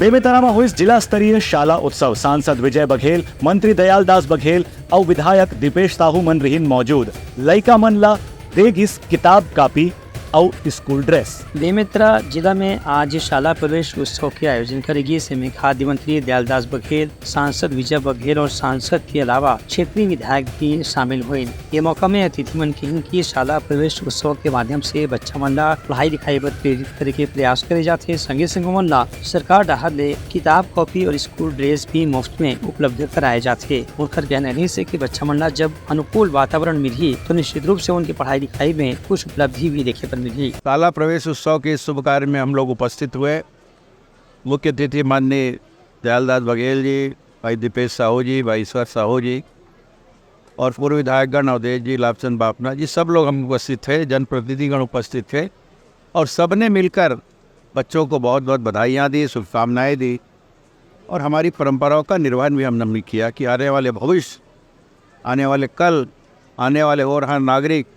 बेमेतरा में हुई जिला स्तरीय शाला उत्सव। सांसद विजय बघेल, मंत्री दयालदास बघेल और विधायक दीपेश साहू मन रहीन मौजूद। लइका मन ला देगिस किताब कापी और स्कूल ड्रेस। बेमेतरा जिला में आज शाला प्रवेश उत्सव के आयोजन करेगी। इसमें खाद्य मंत्री दयालदास बघेल, सांसद विजय बघेल और सांसद के अलावा क्षेत्रीय विधायक भी शामिल हुए। ये मौका में अतिथि मन की शाला प्रवेश उत्सव के माध्यम से बच्चा मन ला पढ़ाई लिखाई पर प्रेरित करे के प्रयास करे जाते। संगे संग मन ला सरकार डाहर ले किताब कॉपी और स्कूल ड्रेस भी मुफ्त में उपलब्ध कराए जाते। उनका कहना है कि बच्चा मन ला जब अनुकूल वातावरण मिली तो निश्चित रूप से उनकी पढ़ाई लिखाई में कुछ उपलब्धि भी देखे पर मिली। शाला प्रवेश उत्सव के शुभ कार्य में हम लोग उपस्थित हुए। मुख्य अतिथि माननीय दयालदास बघेल जी, भाई दीपेश साहू जी, भाई ईश्वर साहू जी और पूर्व विधायकगण अवधेश जी, लाभचंद बापना जी, सब लोग हम उपस्थित थे। जनप्रतिनिधिगण उपस्थित थे और सबने मिलकर बच्चों को बहुत बहुत बधाइयाँ दी, शुभकामनाएँ दी और हमारी परंपराओं का निर्वहन भी हमने किया कि आने वाले भविष्य, आने वाले कल, आने वाले होनहार नागरिक,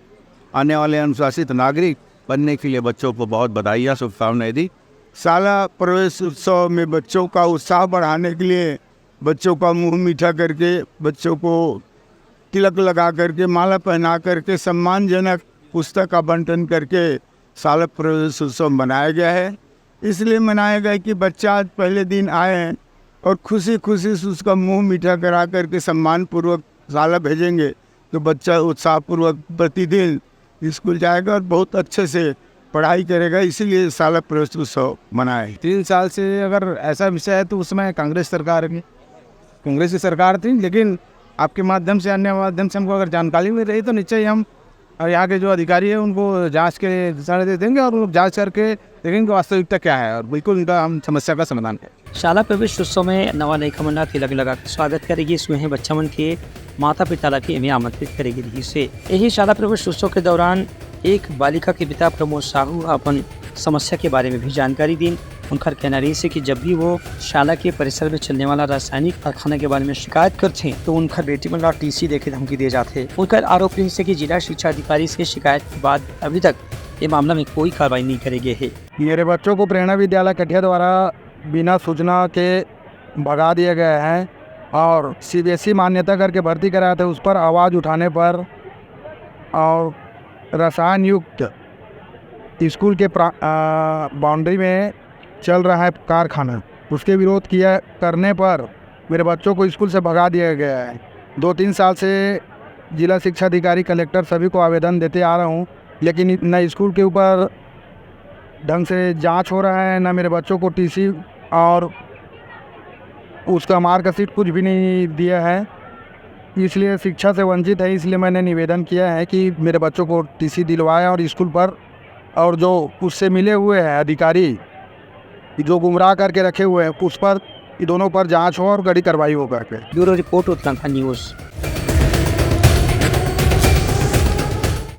आने वाले अनुशासित नागरिक बनने के लिए बच्चों को बहुत बधाइयाँ, शुभकामनाएं दी। शाला प्रवेश उत्सव में बच्चों का उत्साह बढ़ाने के लिए बच्चों का मुंह मीठा करके, बच्चों को तिलक लगा करके, माला पहना करके, सम्मानजनक पुस्तक का बंटन करके शाला प्रवेश उत्सव मनाया गया है। इसलिए मनाया गया कि बच्चा आज पहले दिन आए और खुशी खुशी से उसका मुंह मीठा करा करके सम्मानपूर्वक शाला भेजेंगे तो बच्चा उत्साहपूर्वक प्रतिदिन स्कूल जाएगा और बहुत अच्छे से पढ़ाई करेगा। इसीलिए शाला प्रवेश उत्सव मनाए। 3 साल से अगर ऐसा विषय है तो उसमें कांग्रेस की सरकार थी, लेकिन आपके माध्यम से, अन्य माध्यम से हमको अगर जानकारी मिल रही तो निश्चय ही हम और यहाँ के जो अधिकारी है उनको जांच के दिशा निर्देश देंगे और वो जांच करके देखेंगे वास्तविकता क्या है और बिल्कुल उनका हम समस्या का समाधान करें। शाला प्रवेश उत्सव में नवा लइका मन ला तिलक लगा के स्वागत करेगी। इसमें बच्चा मन के माता पिता ला के आमंत्रित करेगी। यही शाला प्रवेश उत्सव के दौरान एक बालिका के पिता प्रमोद साहू अपन समस्या के बारे में भी जानकारी दी। उनका कहना रही है कि जब भी वो शाला के परिसर में चलने वाला रासायनिक कारखाना के बारे में शिकायत करते हैं तो उनका बेटी मन ला टीसी देके धमकी दिए जाते। उनका आरोप है कि जिला शिक्षा अधिकारी से शिकायत के बाद अभी तक ये मामला में कोई कार्रवाई नहीं करे गए है। मेरे बच्चों को प्रेरणा विद्यालय कटिया द्वारा बिना सूचना के भगा दिए गए हैं और CBSE मान्यता करके भर्ती कराया था। उस पर आवाज़ उठाने पर और रसायन युक्त स्कूल के बाउंड्री में चल रहा है कारखाना, उसके विरोध किया करने पर मेरे बच्चों को स्कूल से भगा दिया गया है। 2-3 साल से जिला शिक्षा अधिकारी, कलेक्टर सभी को आवेदन देते आ रहा हूँ, लेकिन न स्कूल के ऊपर ढंग से जांच हो रहा है, न मेरे बच्चों को TC और उसका मार्कशीट कुछ भी नहीं दिया है। इसलिए शिक्षा से वंचित है। इसलिए मैंने निवेदन किया है कि मेरे बच्चों को TC दिलवाएं और स्कूल पर और जो उससे मिले हुए हैं अधिकारी जो गुमराह करके रखे हुए हैं उस पर, दोनों पर जांच हो और कड़ी कार्रवाई हो करके। Bureau report Uttarakhand news.